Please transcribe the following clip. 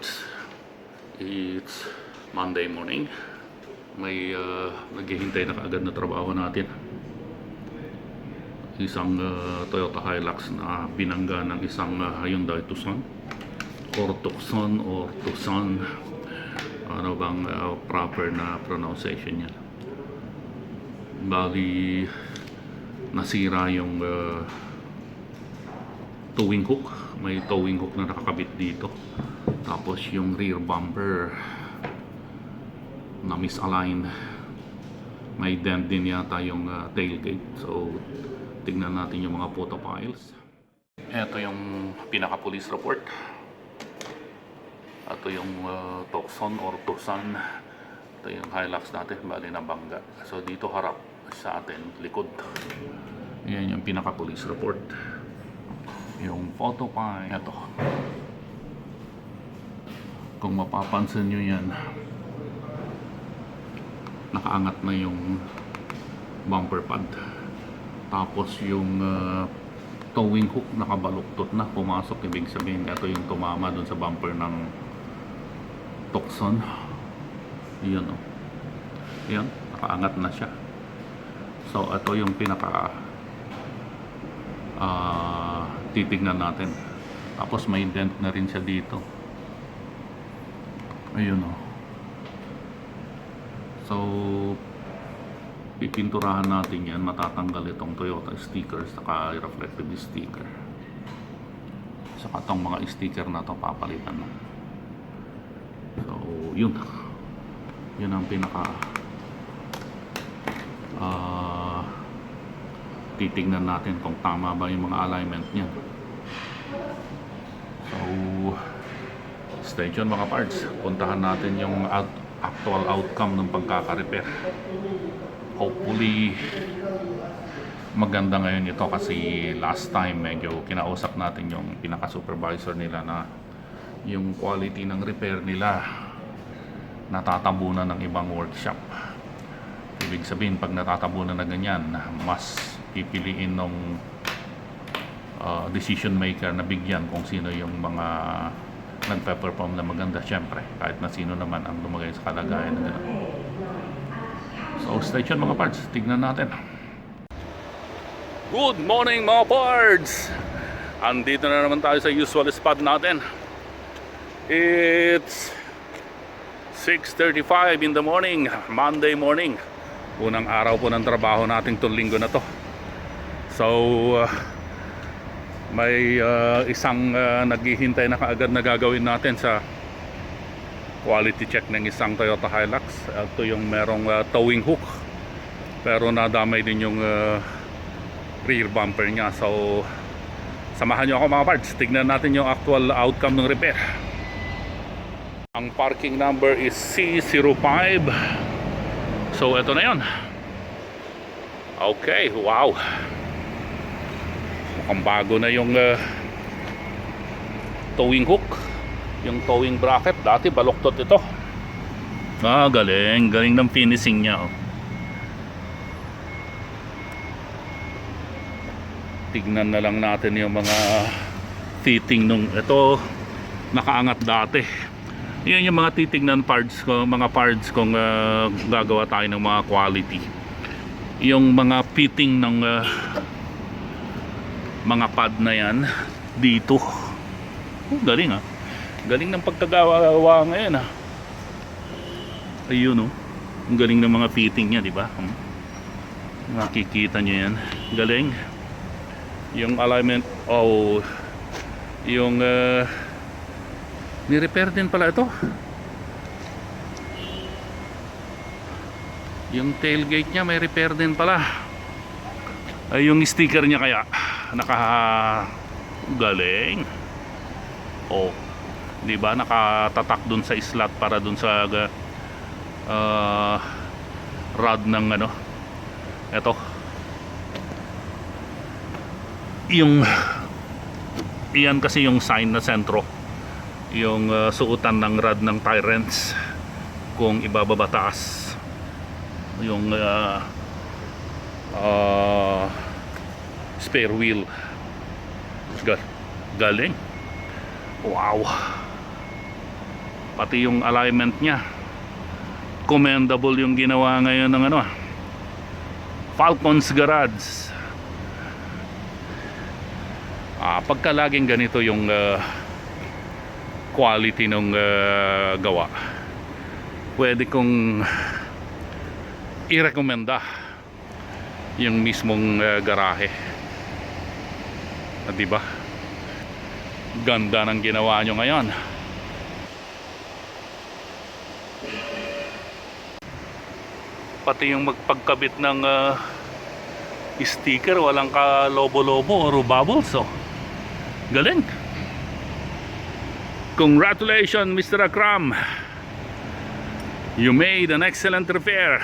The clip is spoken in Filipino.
parts. It's Monday morning. May naghihintay na kaagad na trabaho natin. Isang Toyota Hilux na binangga ng isang Hyundai Tucson or Tucson or Tucson. Ano bang proper na pronunciation niya? Bali nasira yung towing hook. May towing hook na nakakabit dito. Tapos yung rear bumper na misalign. May dent din yata yung tailgate. So tignan natin yung mga photo files. Ito yung pinaka-police report. Ito yung Tucson or Tucson. Ito yung Hilux natin, bali na bangga. So dito harap sa atin, likod. Yan yung pinaka-police report. Yung photo file. Ito. Kung mapapansin nyo yan, nakaangat na yung bumper pad. Tapos yung towing hook nakabaluktot na, pumasok. Ibig sabihin ito yung tumama dun sa bumper ng Tucson. Yan o. Yan, nakaangat na siya. So ito yung pinaka titignan natin. Tapos may dent na rin siya dito. Ayun o. So pipinturahan natin yan, matatanggal itong Toyota sticker saka reflective sticker, saka itong mga sticker na ito papalitan na. So yun ang pinaka titignan natin kung tama ba yung mga alignment niya. So stay tuned mga parts, puntahan natin yung actual outcome ng pagkaka-repair. Hopefully maganda ngayon ito, kasi last time medyo kinausap natin yung pinaka-supervisor nila na yung quality ng repair nila natatabunan ng ibang workshop. Ibig sabihin pag natatabunan na ganyan, mas pipiliin ng decision maker na bigyan kung sino yung mga nagpe-perform na maganda, syempre kahit na sino naman ang lumagay sa kalagayan na gano'n. So stay tuned mga parts, tignan natin. Good morning mga parts! Andito na naman tayo sa usual spot natin. It's 6:35 in the morning, Monday morning. Unang araw po ng trabaho nating itong linggo na to. So may isang naghihintay na kaagad na gagawin natin sa quality check ng isang Toyota Hilux. Ito yung merong towing hook, pero nadamay din yung rear bumper niya. So samahan nyo ako mga parts, tignan natin yung actual outcome ng repair. Ang parking number is C05. So ito na yun. Okay, wow, mukhang bago na yung towing hook, yung towing bracket. Dati baluktot ito. Galing ng finishing niya. Tignan na lang natin yung mga fitting nung ito, nakaangat dati. Yan yung mga titignan parts ko, mga parts kung gagawa tayo ng mga quality. Yung mga fitting ng mga pad na yan dito. Galing ah. Galing ng pagkagawa ngayon ah. Ayun oh. Ang galing ng mga fitting niya, di ba? Nakikita niyo yan. Galing. Yung alignment, yung ni-repair din pala ito. Yung tailgate niya may repair din pala. Ay, yung sticker niya kaya galing. Oh, di ba nakatatak dun sa slot para dun sa rod ng ano. Ito. Yung iyan kasi yung sign na sentro. Yung suotan ng rod ng tyrants kung ibababa taas yung spare wheel. Galing. Wow. Pati yung alignment niya, commendable yung ginawa ngayon ng ano, Falcons Garage. Pagka laging ganito yung quality ng gawa, pwede kong i-recommenda yung mismong garahe. Diba? Ganda ng ginawa nyo ngayon. Pati yung magpagkabit ng sticker, walang ka-lobo-lobo or bubbles. So, galing. Congratulations, Mr. Akram. You made an excellent repair.